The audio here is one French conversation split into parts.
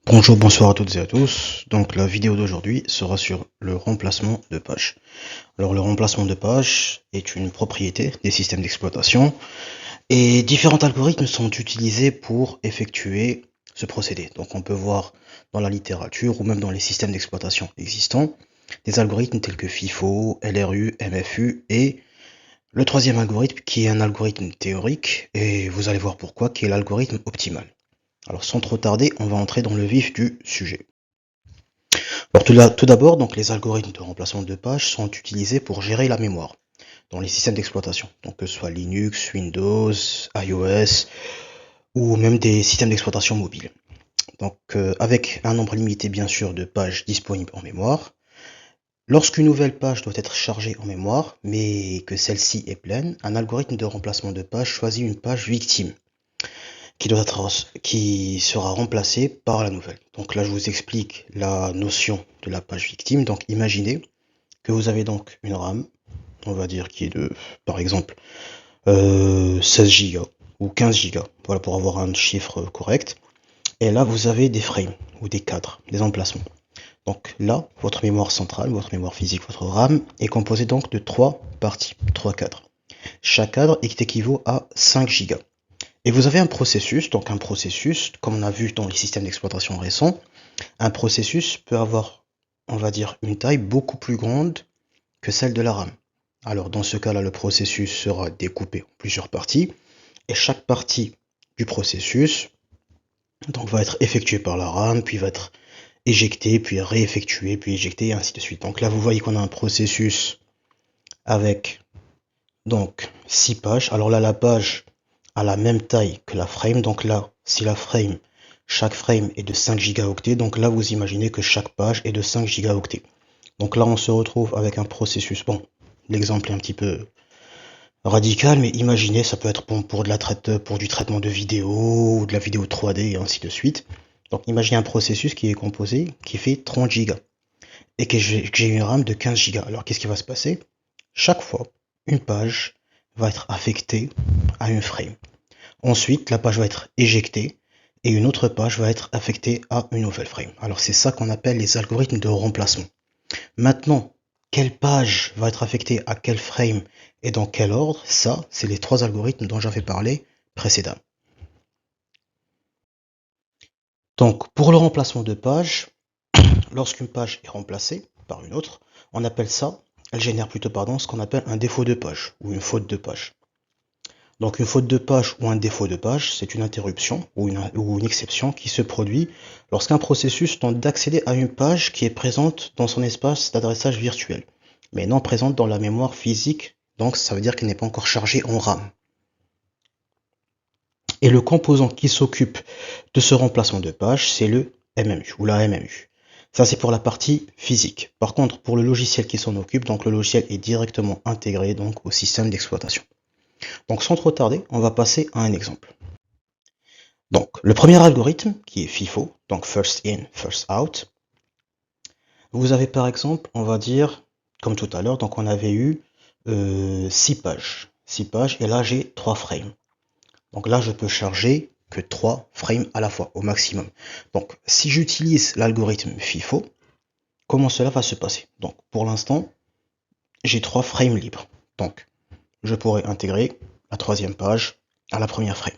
Bonjour, bonsoir à toutes et à tous. Donc la vidéo d'aujourd'hui sera sur le remplacement de page. Alors le remplacement de page est une propriété des systèmes d'exploitation et différents algorithmes sont utilisés pour effectuer ce procédé. Donc on peut voir dans la littérature ou même dans les systèmes d'exploitation existants des algorithmes tels que FIFO, LRU, MFU et le troisième algorithme qui est un algorithme théorique et vous allez voir pourquoi, qui est l'algorithme optimal. Alors sans trop tarder, on va entrer dans le vif du sujet. Alors tout d'abord, donc les algorithmes de remplacement de page sont utilisés pour gérer la mémoire dans les systèmes d'exploitation, donc que ce soit Linux, Windows, iOS ou même des systèmes d'exploitation mobile. Donc avec un nombre limité bien sûr de pages disponibles en mémoire, lorsqu'une nouvelle page doit être chargée en mémoire, mais que celle-ci est pleine, un algorithme de remplacement de page choisit une page victime qui sera remplacée par la nouvelle. Donc là, je vous explique la notion de la page victime. Donc imaginez que vous avez donc une RAM, on va dire qui est de, par exemple, 16 Go ou 15 Go, voilà, pour avoir un chiffre correct. Et là, vous avez des frames ou des cadres, des emplacements. Donc là, votre mémoire centrale, votre mémoire physique, votre RAM est composée donc de 3 parties, 3 cadres. Chaque cadre équivaut à 5 Go. Et vous avez un processus, donc un processus, comme on a vu dans les systèmes d'exploitation récents, un processus peut avoir, on va dire, une taille beaucoup plus grande que celle de la RAM. Alors dans ce cas-là, le processus sera découpé en plusieurs parties, et chaque partie du processus donc, va être effectuée par la RAM, puis va être éjectée, puis réeffectuée, puis éjectée, et ainsi de suite. Donc là, vous voyez qu'on a un processus avec donc 6 pages. Alors là, la page a la même taille que la frame. Donc là, si chaque frame est de 5 gigaoctets, donc là, vous imaginez que chaque page est de 5 gigaoctets. Donc là, on se retrouve avec un processus. Bon, l'exemple est un petit peu radical, mais imaginez, ça peut être bon pour du traitement de vidéo, ou de la vidéo 3D, et ainsi de suite. Donc imaginez un processus qui est composé, qui fait 30 gigas, et que j'ai une RAM de 15 gigas. Alors qu'est-ce qui va se passer? Chaque fois, une page va être affectée à une frame. Ensuite, la page va être éjectée et une autre page va être affectée à une nouvelle frame. Alors c'est ça qu'on appelle les algorithmes de remplacement. Maintenant, quelle page va être affectée à quel frame et dans quel ordre, ça, c'est les trois algorithmes dont j'avais parlé précédemment. Donc, pour le remplacement de page, lorsqu'une page est remplacée par une autre, elle génère plutôt, ce qu'on appelle un défaut de page ou une faute de page. Donc une faute de page ou un défaut de page, c'est une interruption ou une exception qui se produit lorsqu'un processus tente d'accéder à une page qui est présente dans son espace d'adressage virtuel, mais non présente dans la mémoire physique, donc ça veut dire qu'elle n'est pas encore chargée en RAM. Et le composant qui s'occupe de ce remplacement de page, c'est le MMU ou la MMU. Ça, c'est pour la partie physique. Par contre, pour le logiciel qui s'en occupe, donc le logiciel est directement intégré donc au système d'exploitation. Donc sans trop tarder, on va passer à un exemple. Donc le premier algorithme qui est FIFO, donc first in, first out. Vous avez par exemple, on va dire, comme tout à l'heure, donc on avait eu 6 pages. 6 pages et là j'ai 3 frames. Donc là je peux charger que 3 frames à la fois au maximum. Donc si j'utilise l'algorithme FIFO, comment cela va se passer? Donc pour l'instant, j'ai 3 frames libres. Donc je pourrais intégrer la troisième page à la première frame.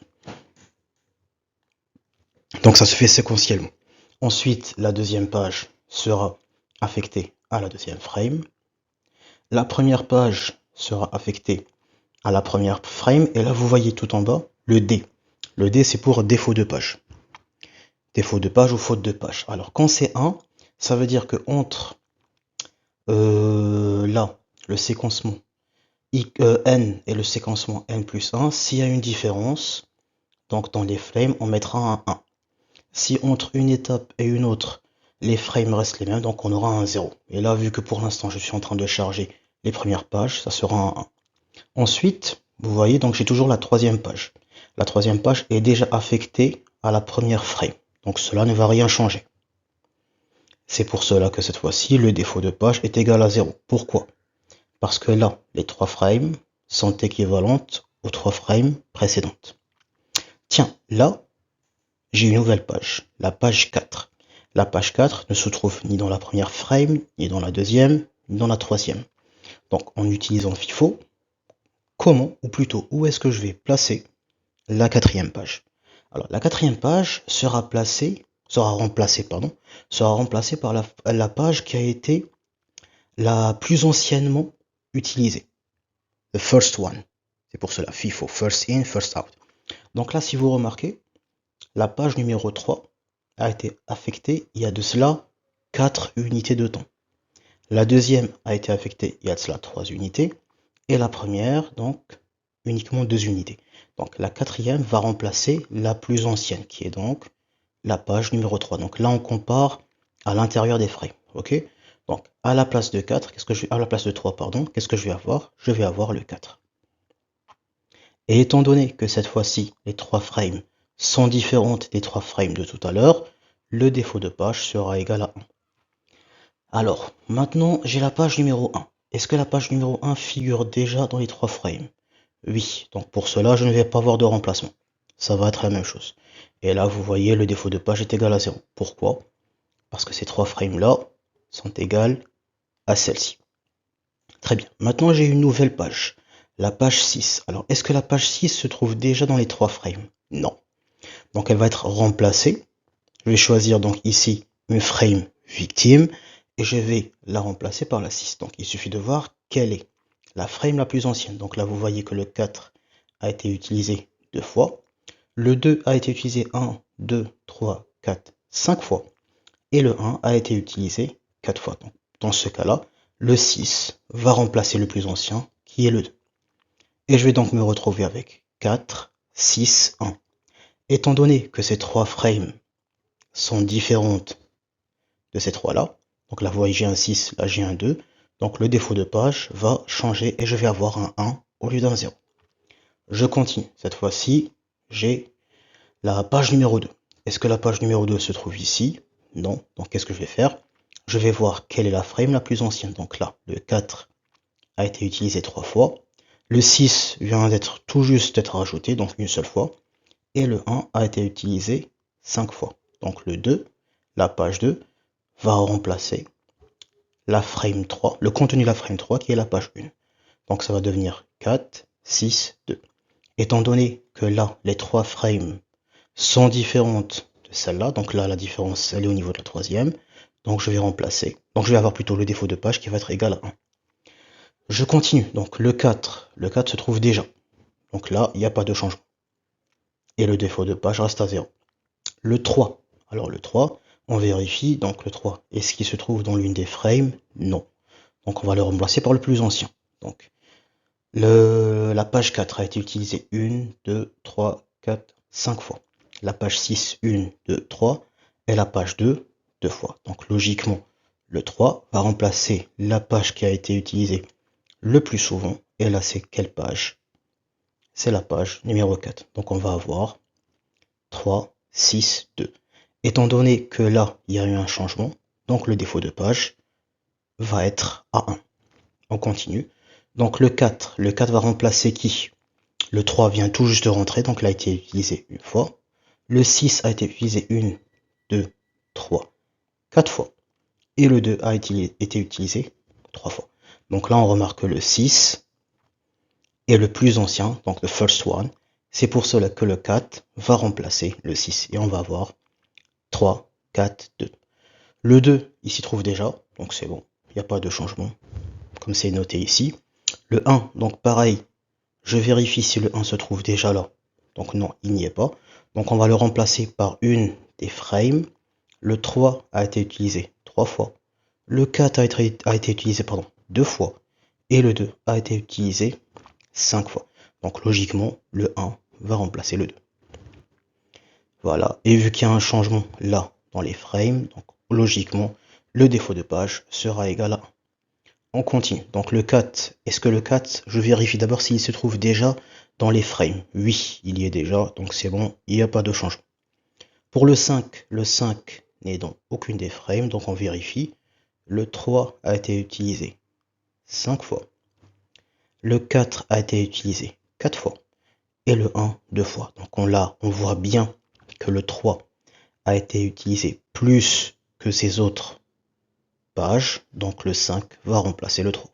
Donc ça se fait séquentiellement. Ensuite, la deuxième page sera affectée à la deuxième frame. La première page sera affectée à la première frame. Et là, vous voyez tout en bas le D. Le D, c'est pour défaut de page. Défaut de page ou faute de page. Alors, quand c'est 1, ça veut dire que entre là, le séquencement n et le séquencement n plus 1, s'il y a une différence, donc dans les frames, on mettra un 1. Si entre une étape et une autre, les frames restent les mêmes, donc on aura un 0. Et là, vu que pour l'instant, je suis en train de charger les premières pages, ça sera un 1. Ensuite, vous voyez, donc j'ai toujours la troisième page. La troisième page est déjà affectée à la première frame. Donc cela ne va rien changer. C'est pour cela que cette fois-ci, le défaut de page est égal à 0. Pourquoi? Parce que là, les 3 frames sont équivalentes aux 3 frames précédentes. Tiens, là, j'ai une nouvelle page, la page 4. La page 4 ne se trouve ni dans la première frame, ni dans la deuxième, ni dans la troisième. Donc en utilisant FIFO, comment, ou plutôt où est-ce que je vais placer la quatrième page? Alors la quatrième page sera remplacée par la page qui a été la plus anciennement utilisée. The first one. C'est pour cela, FIFO, first in, first out. Donc là, si vous remarquez, la page numéro 3 a été affectée il y a de cela 4 unités de temps. La deuxième a été affectée il y a de cela 3 unités. Et la première, donc, uniquement 2 unités. Donc la quatrième va remplacer la plus ancienne, qui est donc la page numéro 3. Donc là, on compare à l'intérieur des frames. Ok? Donc à la place de 4, à la place de 3, pardon, qu'est-ce que je vais avoir? Je vais avoir le 4. Et étant donné que cette fois-ci, les 3 frames sont différentes des 3 frames de tout à l'heure, le défaut de page sera égal à 1. Alors, maintenant, j'ai la page numéro 1. Est-ce que la page numéro 1 figure déjà dans les 3 frames? Oui, donc pour cela, je ne vais pas avoir de remplacement. Ça va être la même chose. Et là, vous voyez, le défaut de page est égal à 0. Pourquoi? Parce que ces 3 frames-là sont égales à celle-ci. Très bien. Maintenant, j'ai une nouvelle page. La page 6. Alors, est-ce que la page 6 se trouve déjà dans les 3 frames? Non. Donc, elle va être remplacée. Je vais choisir donc ici une frame victime et je vais la remplacer par la 6. Donc, il suffit de voir quelle est la frame la plus ancienne. Donc là, vous voyez que le 4 a été utilisé 2 fois. Le 2 a été utilisé 1, 2, 3, 4, 5 fois. Et le 1 a été utilisé 4 fois. Donc, dans ce cas-là, le 6 va remplacer le plus ancien, qui est le 2. Et je vais donc me retrouver avec 4, 6, 1. Étant donné que ces 3 frames sont différentes de ces 3-là, donc là vous voyez j'ai un 6, là j'ai un 2, donc le défaut de page va changer et je vais avoir un 1 au lieu d'un 0. Je continue. Cette fois-ci, j'ai la page numéro 2. Est-ce que la page numéro 2 se trouve ici? Non. Donc qu'est-ce que je vais faire? Je vais voir quelle est la frame la plus ancienne. Donc là, le 4 a été utilisé 3 fois. Le 6 vient d'être tout juste d'être rajouté, donc une seule fois. Et le 1 a été utilisé 5 fois. Donc le 2, la page 2, va remplacer la frame 3, le contenu de la frame 3 qui est la page 1. Donc ça va devenir 4, 6, 2. Étant donné que là, les 3 frames sont différentes de celle-là, donc là la différence elle est au niveau de la troisième, donc je vais remplacer, donc je vais avoir plutôt le défaut de page qui va être égal à 1. Je continue, donc le 4 se trouve déjà, donc là il n'y a pas de changement, et le défaut de page reste à 0. Le 3, alors le 3, on vérifie, donc le 3, est-ce qu'il se trouve dans l'une des frames? Non, donc on va le remplacer par le plus ancien. Donc la page 4 a été utilisée 1, 2, 3, 4, 5 fois. La page 6, 1, 2, 3, et la page 2, 2 fois. Donc logiquement, le 3 va remplacer la page qui a été utilisée le plus souvent. Et là, c'est quelle page? C'est la page numéro 4. Donc on va avoir 3, 6, 2. Étant donné que là, il y a eu un changement, donc le défaut de page va être à 1. On continue. Donc le 4 va remplacer qui? Le 3 vient tout juste de rentrer, donc il a été utilisé une fois. Le 6 a été utilisé 1, 2, 3, 4 fois. Et le 2 a été utilisé 3 fois. Donc là, on remarque que le 6 est le plus ancien, donc le first one. C'est pour cela que le 4 va remplacer le 6. Et on va avoir 3, 4, 2. Le 2, il s'y trouve déjà, donc c'est bon. Il n'y a pas de changement, comme c'est noté ici. Le 1, donc pareil, je vérifie si le 1 se trouve déjà là. Donc non, il n'y est pas. Donc on va le remplacer par une des frames. Le 3 a été utilisé 3 fois. Le 4 a été utilisé 2 fois. Et le 2 a été utilisé 5 fois. Donc logiquement, le 1 va remplacer le 2. Voilà. Et vu qu'il y a un changement là dans les frames, donc logiquement, le défaut de page sera égal à 1. On continue. Donc le 4, est-ce que le 4, je vérifie d'abord s'il se trouve déjà dans les frames. Oui, il y est déjà, donc c'est bon, il n'y a pas de changement. Pour le 5 n'est dans aucune des frames, donc on vérifie. Le 3 a été utilisé 5 fois. Le 4 a été utilisé 4 fois. Et le 1, 2 fois. Donc on voit bien que le 3 a été utilisé plus que ces autres pages, donc le 5 va remplacer le 3.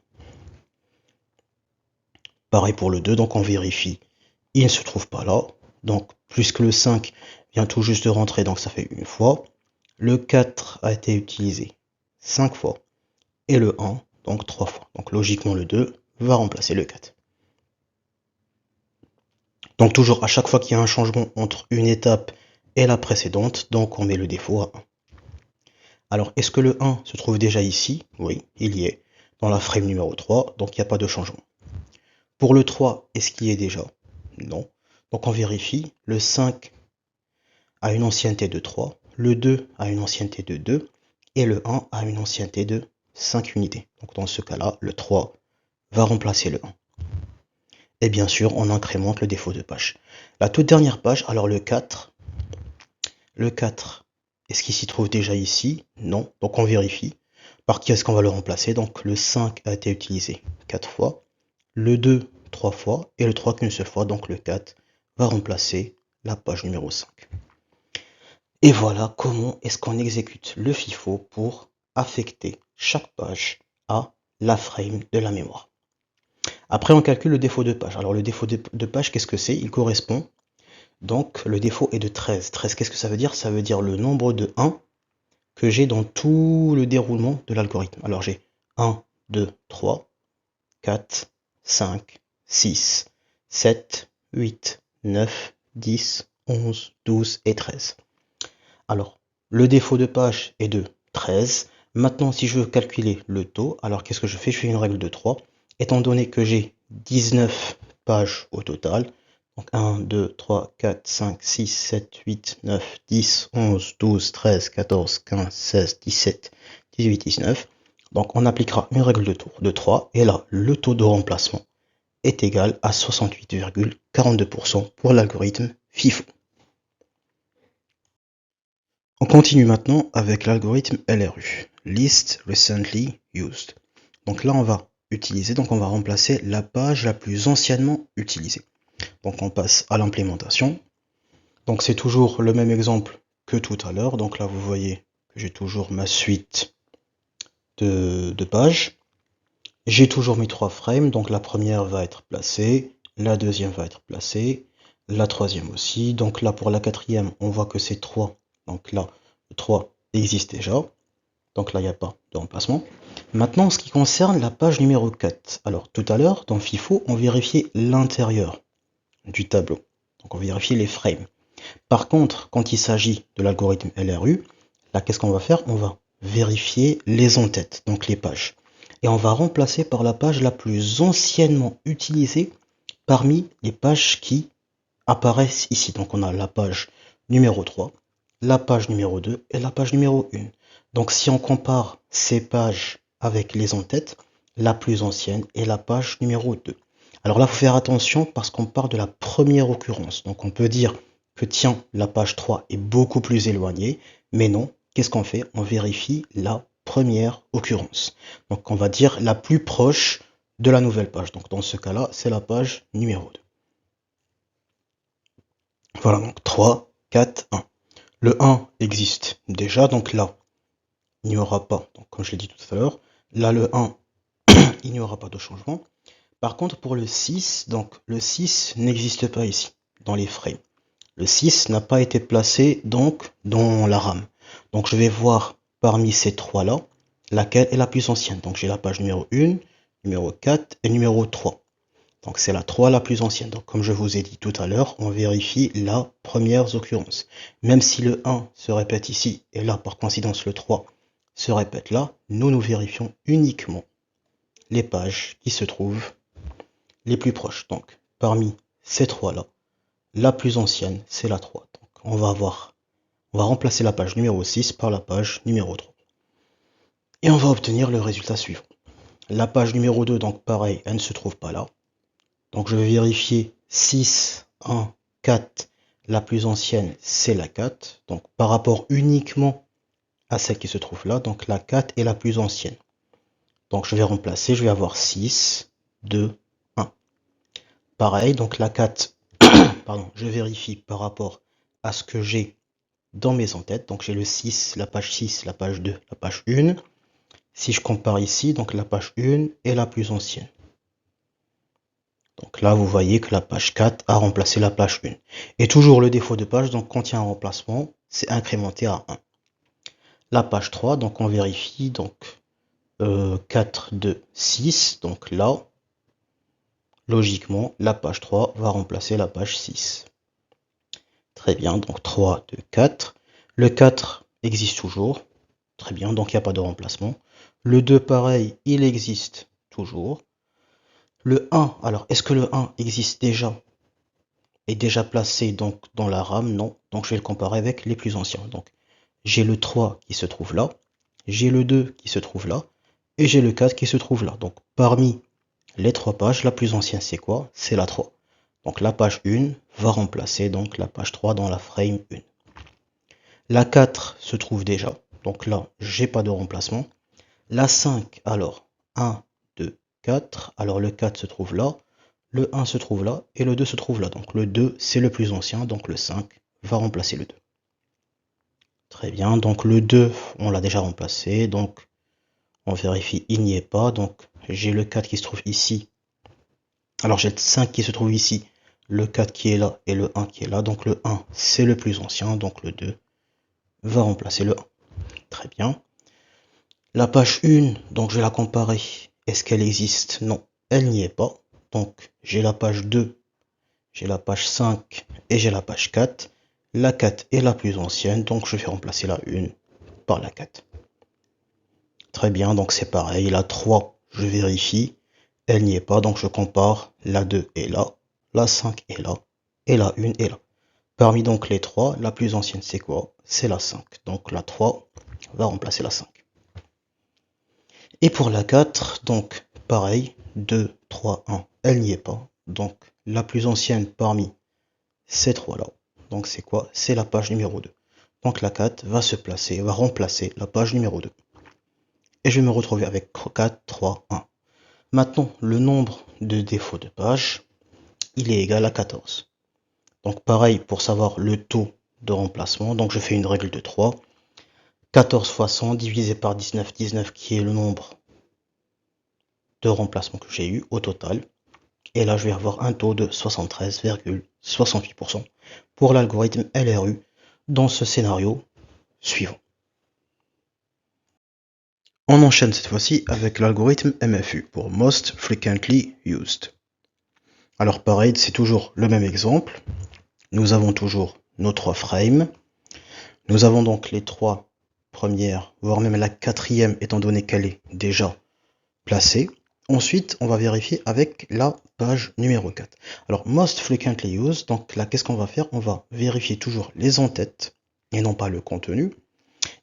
Pareil pour le 2, donc on vérifie, il ne se trouve pas là. Donc puisque le 5 vient tout juste de rentrer, donc ça fait une fois. Le 4 a été utilisé 5 fois. Et le 1, donc 3 fois. Donc logiquement le 2 va remplacer le 4. Donc toujours à chaque fois qu'il y a un changement entre une étape et la précédente, donc on met le défaut à 1. Alors est-ce que le 1 se trouve déjà ici? Oui, il y est, dans la frame numéro 3, donc il n'y a pas de changement. Pour le 3, est-ce qu'il y est déjà? Non. Donc on vérifie, le 5 a une ancienneté de 3, le 2 a une ancienneté de 2, et le 1 a une ancienneté de 5 unités. Donc dans ce cas-là, le 3 va remplacer le 1. Et bien sûr, on incrémente le défaut de page. La toute dernière page, alors le 4. Le 4, est-ce qu'il s'y trouve déjà ici? Non. Donc on vérifie. Par qui est-ce qu'on va le remplacer? Donc le 5 a été utilisé 4 fois, le 2 3 fois, et le 3 qu'une seule fois, donc le 4 va remplacer la page numéro 5. Et voilà comment est-ce qu'on exécute le FIFO pour affecter chaque page à la frame de la mémoire. Après, on calcule le défaut de page. Alors, le défaut de page, qu'est-ce que c'est? Il correspond, donc, le défaut est de 13. 13, qu'est-ce que ça veut dire? Ça veut dire le nombre de 1 que j'ai dans tout le déroulement de l'algorithme. Alors, j'ai 1, 2, 3, 4, 5, 6, 7, 8, 9, 10, 11, 12 et 13. Alors, le défaut de page est de 13. Maintenant, si je veux calculer le taux, alors qu'est-ce que je fais? Je fais une règle de 3. Étant donné que j'ai 19 pages au total, donc 1, 2, 3, 4, 5, 6, 7, 8, 9, 10, 11, 12, 13, 14, 15, 16, 17, 18, 19. Donc on appliquera une règle de 3 et là, le taux de remplacement est égal à 68,42% pour l'algorithme FIFO. On continue maintenant avec l'algorithme LRU, Least Recently Used. Donc là, on va remplacer la page la plus anciennement utilisée. Donc on passe à l'implémentation. Donc c'est toujours le même exemple que tout à l'heure. Donc là, vous voyez que j'ai toujours ma suite de pages. J'ai toujours mes 3 frames. Donc la première va être placée, la deuxième va être placée, la troisième aussi. Donc là, pour la quatrième, on voit que c'est 3. Donc là, le 3 existe déjà. Donc là, il n'y a pas de remplacement. Maintenant, en ce qui concerne la page numéro 4. Alors, tout à l'heure, dans FIFO, on vérifiait l'intérieur du tableau. Donc, on vérifiait les frames. Par contre, quand il s'agit de l'algorithme LRU, là, qu'est-ce qu'on va faire? On va vérifier les en-têtes, donc les pages. Et on va remplacer par la page la plus anciennement utilisée parmi les pages qui apparaissent ici. Donc, on a la page numéro 3, la page numéro 2 et la page numéro 1. Donc si on compare ces pages avec les en-têtes, la plus ancienne est la page numéro 2. Alors là, il faut faire attention parce qu'on part de la première occurrence. Donc on peut dire que tiens, la page 3 est beaucoup plus éloignée, mais non. Qu'est-ce qu'on fait? On vérifie la première occurrence. Donc on va dire la plus proche de la nouvelle page. Donc dans ce cas-là, c'est la page numéro 2. Voilà, donc 3, 4, 1. Le 1 existe déjà, donc là, il n'y aura pas, donc comme je l'ai dit tout à l'heure, là le 1, il n'y aura pas de changement. Par contre, pour le 6, donc le 6 n'existe pas ici, dans les frames. Le 6 n'a pas été placé donc dans la RAM. Donc je vais voir parmi ces trois-là, laquelle est la plus ancienne. Donc j'ai la page numéro 1, numéro 4 et numéro 3. Donc c'est la 3 la plus ancienne. Donc comme je vous ai dit tout à l'heure, on vérifie la première occurrence. Même si le 1 se répète ici, et là par coïncidence le 3 se répète là, nous vérifions uniquement les pages qui se trouvent les plus proches. Donc parmi ces trois-là, la plus ancienne, c'est la 3. Donc on va remplacer la page numéro 6 par la page numéro 3. Et on va obtenir le résultat suivant. La page numéro 2, donc pareil, elle ne se trouve pas là. Donc je vais vérifier 6, 1, 4. La plus ancienne, c'est la 4. Donc par rapport uniquement à celle qui se trouve là, donc la 4 est la plus ancienne. Donc je vais remplacer, je vais avoir 6, 2, 1. Pareil, donc la 4, pardon, je vérifie par rapport à ce que j'ai dans mes en-têtes. Donc j'ai le 6, la page 2, la page 1. Si je compare ici, donc la page 1 est la plus ancienne. Donc là, vous voyez que la page 4 a remplacé la page 1. Et toujours le défaut de page, donc quand il y a un remplacement, c'est incrémenté à 1. La page 3, donc on vérifie, donc 4, 2, 6. Donc là, logiquement, la page 3 va remplacer la page 6. Très bien, donc 3, 2, 4. Le 4 existe toujours. Très bien, donc il n'y a pas de remplacement. Le 2, pareil, il existe toujours. Le 1, alors est-ce que le 1 existe déjà? Est déjà placé donc dans la RAM? Non. Donc je vais le comparer avec les plus anciens. Donc j'ai le 3 qui se trouve là, j'ai le 2 qui se trouve là, et j'ai le 4 qui se trouve là. Donc parmi les trois pages, la plus ancienne c'est quoi? C'est la 3. Donc la page 1 va remplacer donc la page 3 dans la frame 1. La 4 se trouve déjà, donc là j'ai pas de remplacement. La 5, alors 1, 2, 4, alors le 4 se trouve là, le 1 se trouve là, et le 2 se trouve là. Donc le 2 c'est le plus ancien, donc le 5 va remplacer le 2. Très bien, donc le 2 on l'a déjà remplacé, donc on vérifie, il n'y est pas, donc j'ai le 4 qui se trouve ici. Alors j'ai le 5 qui se trouve ici, le 4 qui est là et le 1 qui est là, donc le 1 c'est le plus ancien, donc le 2 va remplacer le 1. Très bien. La page 1, donc je vais la comparer. Est-ce qu'elle existe? Non, elle n'y est pas. Donc j'ai la page 2, j'ai la page 5 et j'ai la page 4. La 4 est la plus ancienne, donc je vais remplacer la 1 par la 4. Très bien, donc c'est pareil. La 3, je vérifie. Elle n'y est pas, donc je compare. La 2 est là, la 5 est là, et la 1 est là. Parmi donc les 3, la plus ancienne c'est quoi? C'est la 5. Donc la 3 va remplacer la 5. Et pour la 4, donc pareil, 2, 3, 1, elle n'y est pas. Donc la plus ancienne parmi ces trois-là, donc c'est quoi? C'est la page numéro 2. Donc la 4 va se placer, va remplacer la page numéro 2. Et je vais me retrouver avec 4, 3, 1. Maintenant, le nombre de défauts de page, il est égal à 14. Donc pareil, pour savoir le taux de remplacement, donc je fais une règle de 3. 14 fois 100 divisé par 19, 19 qui est le nombre de remplacements que j'ai eu au total. Et là, je vais avoir un taux de 73,68% pour l'algorithme LRU dans ce scénario suivant. On enchaîne cette fois-ci avec l'algorithme MFU pour Most Frequently Used. Alors pareil, c'est toujours le même exemple. Nous avons toujours nos trois frames. Nous avons donc les trois premières, voire même la quatrième, étant donné qu'elle est déjà placée. Ensuite, on va vérifier avec la page numéro 4. Alors, Most Frequently Used, donc là, qu'est-ce qu'on va faire? On va vérifier toujours les en-têtes et non pas le contenu,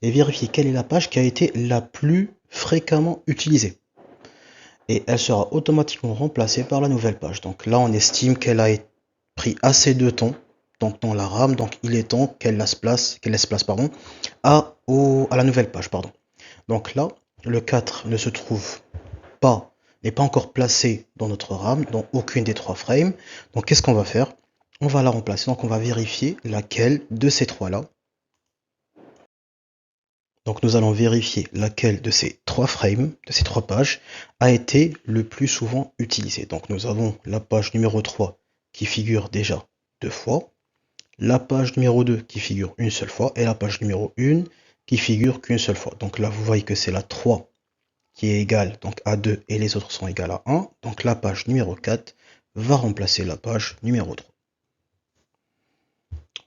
et vérifier quelle est la page qui a été la plus fréquemment utilisée. Et elle sera automatiquement remplacée par la nouvelle page. Donc là, on estime qu'elle a pris assez de temps donc dans la RAM, donc il est temps qu'elle laisse place à la nouvelle page. Donc là, le 4 ne se trouve pas, n'est pas encore placé dans notre RAM, dans aucune des trois frames. Donc qu'est-ce qu'on va faire? On va la remplacer, donc on va vérifier laquelle de ces trois-là. Donc nous allons vérifier laquelle de ces trois frames, de ces trois pages, a été le plus souvent utilisée. Donc nous avons la page numéro 3 qui figure déjà 2 fois, la page numéro 2 qui figure une seule fois, et la page numéro 1 qui figure qu'une seule fois. Donc là vous voyez que c'est la 3 qui est égale donc à 2 et les autres sont égales à 1. Donc la page numéro 4 va remplacer la page numéro 3.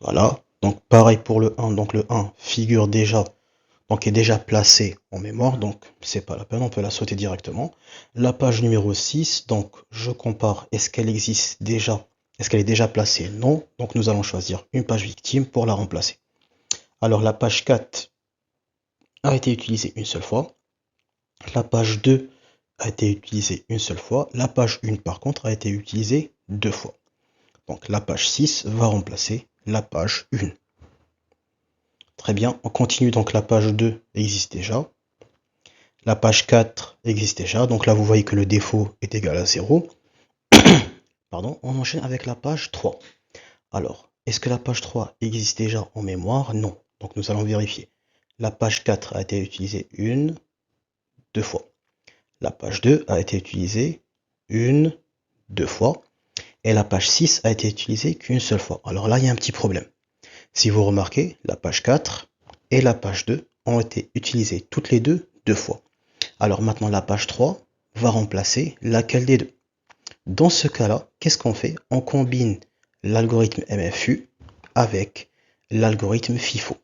Voilà, donc pareil pour le 1, donc le 1 figure déjà, donc est déjà placé en mémoire, donc c'est pas la peine, on peut la sauter directement. La page numéro 6, donc je compare, est-ce qu'elle existe déjà, est-ce qu'elle est déjà placée? Non, donc nous allons choisir une page victime pour la remplacer. Alors la page 4 a été utilisée une seule fois, la page 2 a été utilisée une seule fois, la page 1 par contre a été utilisée 2 fois. Donc la page 6 va remplacer la page 1. Très bien, on continue, donc la page 2 existe déjà. La page 4 existe déjà, donc là vous voyez que le défaut est égal à 0. Pardon, on enchaîne avec la page 3. Alors, est-ce que la page 3 existe déjà en mémoire? Non. Donc nous allons vérifier. La page 4 a été utilisée une, deux fois. La page 2 a été utilisée une, deux fois. Et la page 6 a été utilisée qu'une seule fois. Alors là, il y a un petit problème. Si vous remarquez, la page 4 et la page 2 ont été utilisées toutes les deux fois. Alors maintenant, la page 3 va remplacer laquelle des deux? Dans ce cas-là, qu'est-ce qu'on fait? On combine l'algorithme MFU avec l'algorithme FIFO.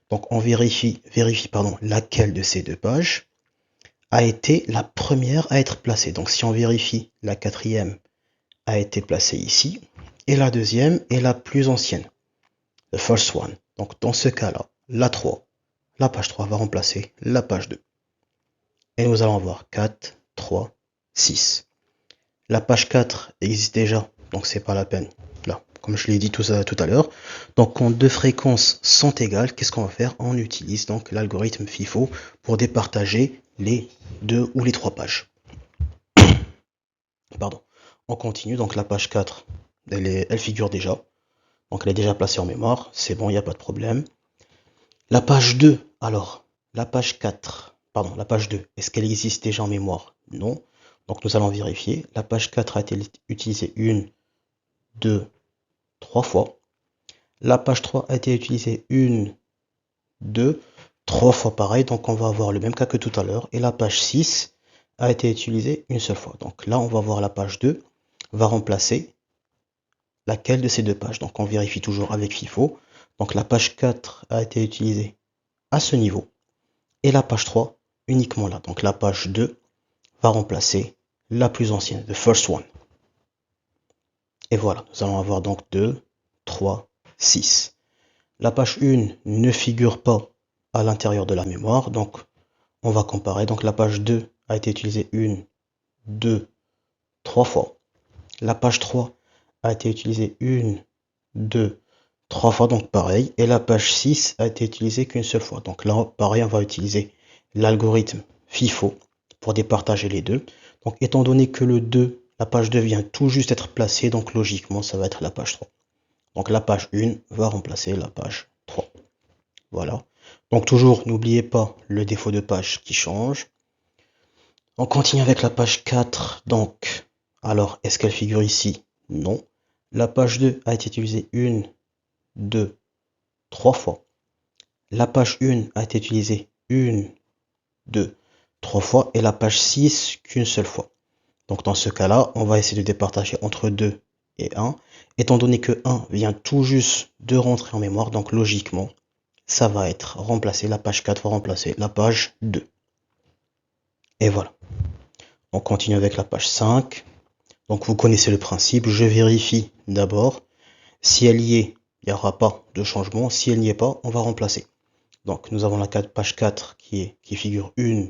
Donc on vérifie laquelle de ces deux pages a été la première à être placée. Donc si on vérifie, la quatrième a été placée ici, et la deuxième est la plus ancienne, the first one. Donc dans ce cas-là, la page 3 va remplacer la page 2. Et nous allons avoir 4, 3, 6. La page 4 existe déjà, donc c'est pas la peine. Là, comme je l'ai dit tout à l'heure. Donc quand deux fréquences sont égales, qu'est-ce qu'on va faire? On utilise donc l'algorithme FIFO pour départager les 2 ou les 3 pages. Pardon. On continue, donc la page 4, elle figure déjà. Donc elle est déjà placée en mémoire, c'est bon, il n'y a pas de problème. La page 2, alors, la page 2, est-ce qu'elle existe déjà en mémoire? Non. Donc nous allons vérifier. La page 4 a été utilisée une, deux, trois fois. La page 3 a été utilisée une, deux, trois fois pareil. Donc on va avoir le même cas que tout à l'heure. Et la page 6 a été utilisée une seule fois. Donc là, on va voir la page 2 va remplacer laquelle de ces deux pages. Donc on vérifie toujours avec FIFO. Donc la page 4 a été utilisée à ce niveau. Et la page 3 uniquement là. Donc la page 2 va remplacer la plus ancienne, the first one. Et voilà, nous allons avoir donc 2, 3, 6. La page 1 ne figure pas à l'intérieur de la mémoire, donc on va comparer. Donc la page 2 a été utilisée une, deux, trois fois. La page 3 a été utilisée une, deux, trois fois, donc pareil. Et la page 6 a été utilisée qu'une seule fois. Donc là, pareil, on va utiliser l'algorithme FIFO pour départager les deux. Donc étant donné que la page 2 vient tout juste être placée, donc logiquement, ça va être la page 3. Donc la page 1 va remplacer la page 3. Voilà. Donc toujours, n'oubliez pas le défaut de page qui change. On continue avec la page 4. Donc, alors, est-ce qu'elle figure ici? Non. La page 2 a été utilisée une, deux, trois fois. La page 1 a été utilisée une, deux, trois fois. Et la page 6 qu'une seule fois. Donc dans ce cas-là, on va essayer de départager entre 2 et 1. Étant donné que 1 vient tout juste de rentrer en mémoire, donc logiquement, ça va être remplacé, la page 4 va remplacer la page 2. Et voilà. On continue avec la page 5. Donc vous connaissez le principe, je vérifie d'abord. Si elle y est, il n'y aura pas de changement. Si elle n'y est pas, on va remplacer. Donc nous avons la page 4 qui figure 1,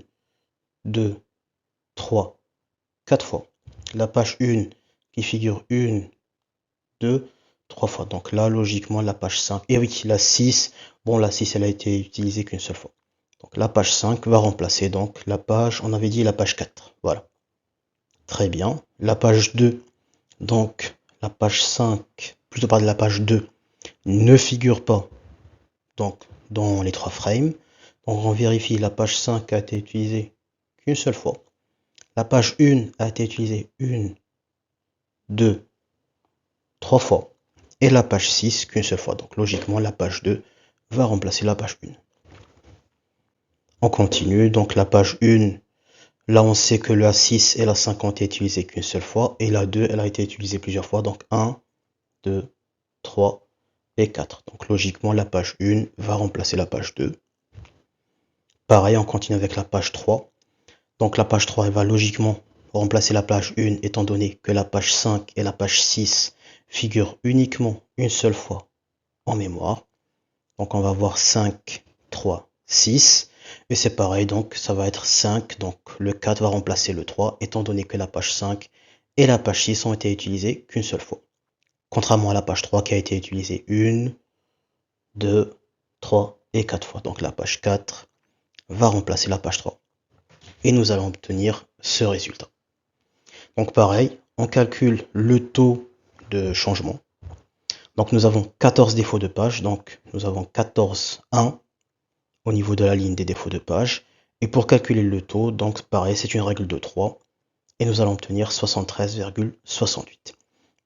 2, 3, 4 fois. La page 1 qui figure 1, 2, 3 fois. Donc là, logiquement, la page 5. Et oui, la 6. Bon, la 6, elle a été utilisée qu'une seule fois. Donc la page 5 va remplacer donc la page, on avait dit la page 4. Voilà. Très bien. La page 2, donc la page 5, plutôt par la page 2, ne figure pas donc dans les 3 frames. Donc on vérifie, la page 5 a été utilisée qu'une seule fois. La page 1 a été utilisée 1, 2, 3 fois. Et la page 6 qu'une seule fois. Donc logiquement, la page 2 va remplacer la page 1. On continue. Donc la page 1, là on sait que la 6 et la 5 ont été utilisées qu'une seule fois. Et la 2, elle a été utilisée plusieurs fois. Donc 1, 2, 3 et 4. Donc logiquement, la page 1 va remplacer la page 2. Pareil, on continue avec la page 3. Donc la page 3, elle va logiquement remplacer la page 1 étant donné que la page 5 et la page 6 figurent uniquement une seule fois en mémoire. Donc on va voir 5, 3, 6. Et c'est pareil, donc ça va être 5. Donc le 4 va remplacer le 3 étant donné que la page 5 et la page 6 ont été utilisées qu'une seule fois. Contrairement à la page 3 qui a été utilisée 1, 2, 3 et 4 fois. Donc la page 4 va remplacer la page 3. Et nous allons obtenir ce résultat. Donc pareil, on calcule le taux de changement. Donc nous avons 14 défauts de page, donc nous avons 14 1 au niveau de la ligne des défauts de page. Et pour calculer le taux, donc pareil, c'est une règle de 3. Et nous allons obtenir 73,68.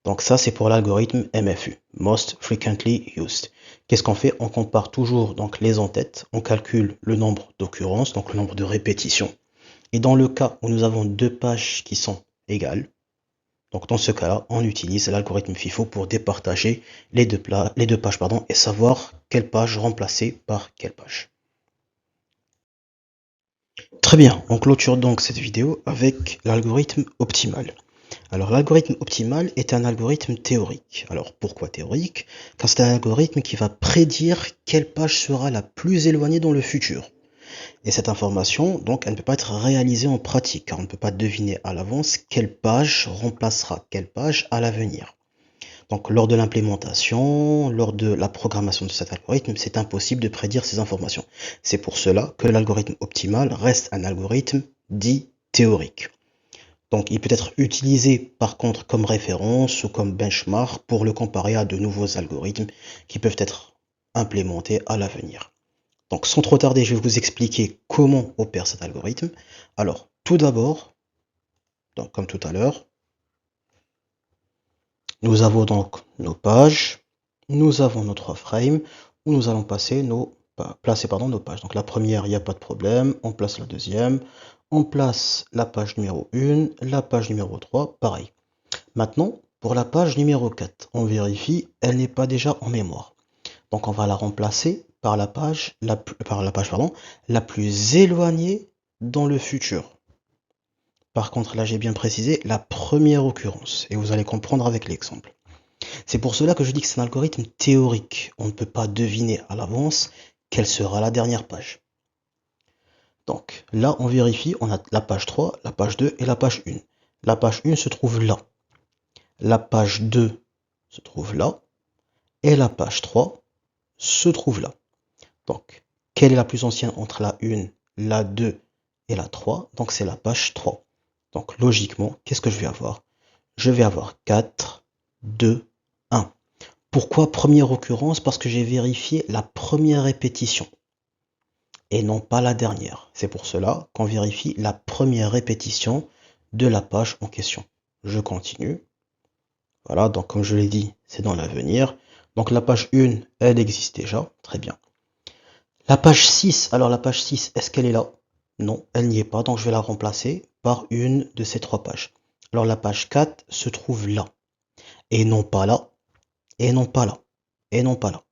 Donc ça, c'est pour l'algorithme MFU, Most Frequently Used. Qu'est-ce qu'on fait? On compare toujours donc les en-têtes, on calcule le nombre d'occurrences, donc le nombre de répétitions. Et dans le cas où nous avons deux pages qui sont égales, donc dans ce cas-là, on utilise l'algorithme FIFO pour départager les deux pages et savoir quelle page remplacer par quelle page. Très bien, on clôture donc cette vidéo avec l'algorithme optimal. Alors l'algorithme optimal est un algorithme théorique. Alors pourquoi théorique? Car c'est un algorithme qui va prédire quelle page sera la plus éloignée dans le futur. Et cette information, donc, elle ne peut pas être réalisée en pratique, car on ne peut pas deviner à l'avance quelle page remplacera quelle page à l'avenir. Donc lors de l'implémentation, lors de la programmation de cet algorithme, c'est impossible de prédire ces informations. C'est pour cela que l'algorithme optimal reste un algorithme dit théorique. Donc il peut être utilisé par contre comme référence ou comme benchmark pour le comparer à de nouveaux algorithmes qui peuvent être implémentés à l'avenir. Donc sans trop tarder, je vais vous expliquer comment opère cet algorithme. Alors tout d'abord, donc comme tout à l'heure, nous avons donc nos pages, nous avons notre frame où nous allons placer nos pages. Donc la première, il n'y a pas de problème, on place la deuxième, on place la page numéro 1, la page numéro 3, pareil. Maintenant, pour la page numéro 4, on vérifie, elle n'est pas déjà en mémoire. Donc on va la remplacer par la page, la plus éloignée dans le futur. Par contre, là j'ai bien précisé la première occurrence, et vous allez comprendre avec l'exemple. C'est pour cela que je dis que c'est un algorithme théorique. On ne peut pas deviner à l'avance quelle sera la dernière page. Donc là, on vérifie, on a la page 3, la page 2 et la page 1. La page 1 se trouve là. La page 2 se trouve là. Et la page 3 se trouve là. Donc, quelle est la plus ancienne entre la 1, la 2 et la 3? Donc c'est la page 3. Donc logiquement, qu'est-ce que je vais avoir? Je vais avoir 4, 2, 1. Pourquoi première occurrence? Parce que j'ai vérifié la première répétition et non pas la dernière. C'est pour cela qu'on vérifie la première répétition de la page en question. Je continue. Voilà, donc comme je l'ai dit, c'est dans l'avenir. Donc la page 1, elle existe déjà. Très bien. La page 6, alors la page 6, est-ce qu'elle est là? Non, elle n'y est pas, donc je vais la remplacer par une de ces trois pages. Alors la page 4 se trouve là, et non pas là, et non pas là, et non pas là.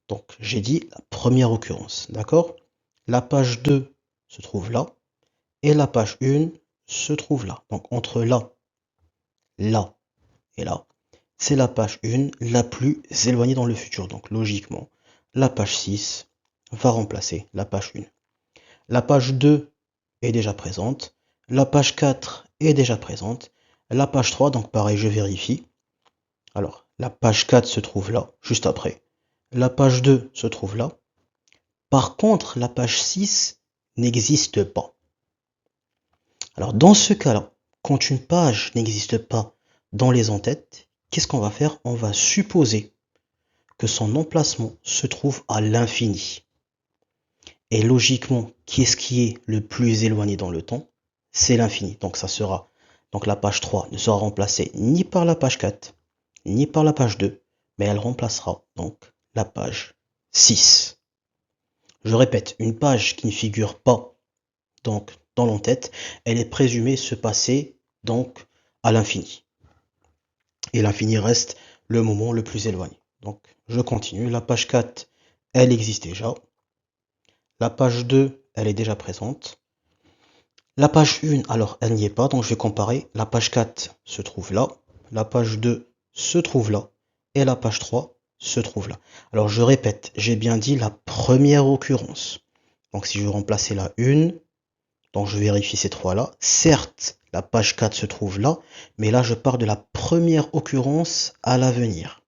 Donc j'ai dit la première occurrence, d'accord? La page 2 se trouve là, et la page 1 se trouve là. Donc entre là, là et là, c'est la page 1 la plus éloignée dans le futur. Donc logiquement, la page 6 va remplacer la page 1. La page 2 est déjà présente. La page 4 est déjà présente. La page 3, donc pareil, je vérifie. Alors, la page 4 se trouve là, juste après. La page 2 se trouve là. Par contre, la page 6 n'existe pas. Alors, dans ce cas-là, quand une page n'existe pas dans les en-têtes, qu'est-ce qu'on va faire? On va supposer que son emplacement se trouve à l'infini. Et logiquement, qu'est-ce qui est le plus éloigné dans le temps? C'est l'infini. Donc ça sera, donc la page 3 ne sera remplacée ni par la page 4, ni par la page 2, mais elle remplacera donc la page 6. Je répète, une page qui ne figure pas donc dans l'en-tête, elle est présumée se passer donc à l'infini. Et l'infini reste le moment le plus éloigné. Donc je continue. La page 4, elle existe déjà. La page 2, elle est déjà présente. La page 1, alors elle n'y est pas, donc je vais comparer. La page 4 se trouve là, la page 2 se trouve là, et la page 3 se trouve là. Alors je répète, j'ai bien dit la première occurrence. Donc si je veux remplacer la 1, donc je vérifie ces trois-là. Certes, la page 4 se trouve là, mais là je pars de la première occurrence à l'avenir.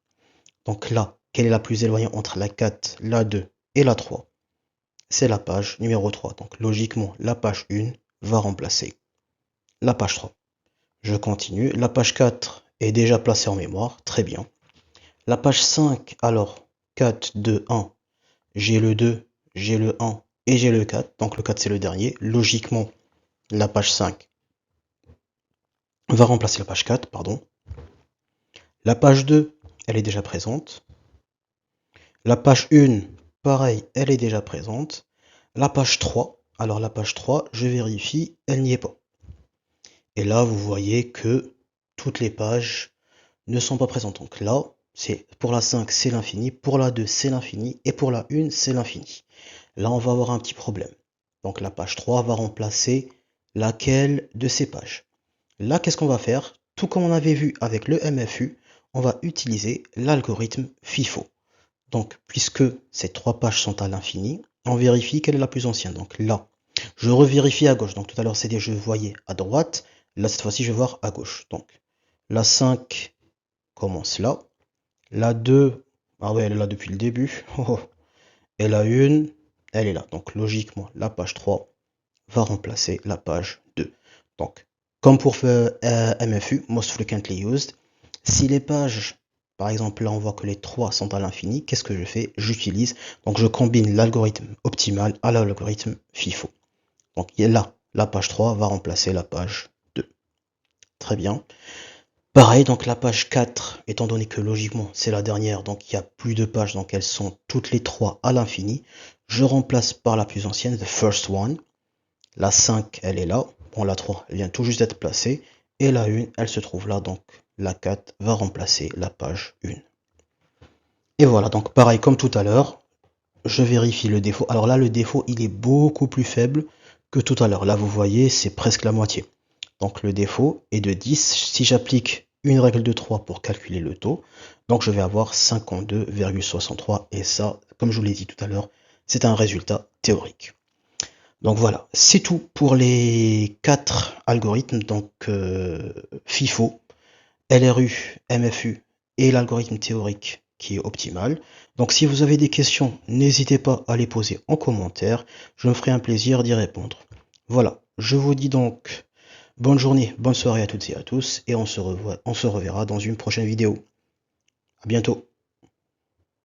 Donc là, quelle est la plus éloignée entre la 4, la 2 et la 3? C'est la page numéro 3. Donc logiquement, la page 1 va remplacer la page 3. Je continue. La page 4 est déjà placée en mémoire. Très bien. La page 5, alors 4, 2, 1, j'ai le 2, j'ai le 1 et j'ai le 4. Donc le 4 c'est le dernier. Logiquement, la page 5 va remplacer la page 4, pardon. La page 2, elle est déjà présente. La page 1, pareil, elle est déjà présente. La page 3, alors la page 3, je vérifie, elle n'y est pas. Et là, vous voyez que toutes les pages ne sont pas présentes. Donc là, c'est pour la 5, c'est l'infini, pour la 2, c'est l'infini, et pour la 1, c'est l'infini. Là, on va avoir un petit problème. Donc la page 3 va remplacer laquelle de ces pages? Là, qu'est-ce qu'on va faire? Tout comme on avait vu avec le MFU, on va utiliser l'algorithme FIFO. Donc, puisque ces trois pages sont à l'infini, on vérifie quelle est la plus ancienne. Donc là, je revérifie à gauche. Donc tout à l'heure, c'était je voyais à droite. Là, cette fois-ci, je vais voir à gauche. Donc, la 5 commence là. La 2, ah ouais, elle est là depuis le début. Et la 1, elle est là. Donc logiquement, la page 3 va remplacer la page 2. Donc, comme pour MFU, Most Frequently Used, si les pages, par exemple là on voit que les 3 sont à l'infini, qu'est-ce que je fais? J'utilise, donc je combine l'algorithme optimal à l'algorithme FIFO. Donc là, la page 3 va remplacer la page 2. Très bien. Pareil, donc la page 4, étant donné que logiquement c'est la dernière, donc il n'y a plus de pages, donc elles sont toutes les 3 à l'infini, je remplace par la plus ancienne, the first one. La 5, elle est là. Bon, la 3, elle vient tout juste d'être placée. Et la 1, elle se trouve là. Donc, la 4 va remplacer la page 1. Et voilà, donc pareil comme tout à l'heure, je vérifie le défaut. Alors là, le défaut, il est beaucoup plus faible que tout à l'heure. Là, vous voyez, c'est presque la moitié. Donc, le défaut est de 10. Si j'applique une règle de 3 pour calculer le taux, donc je vais avoir 52,63. Et ça, comme je vous l'ai dit tout à l'heure, c'est un résultat théorique. Donc voilà, c'est tout pour les 4 algorithmes, donc FIFO, LRU, MFU et l'algorithme théorique qui est optimal. Donc si vous avez des questions, n'hésitez pas à les poser en commentaire, je me ferai un plaisir d'y répondre. Voilà, je vous dis donc bonne journée, bonne soirée à toutes et à tous, et on se reverra dans une prochaine vidéo. À bientôt.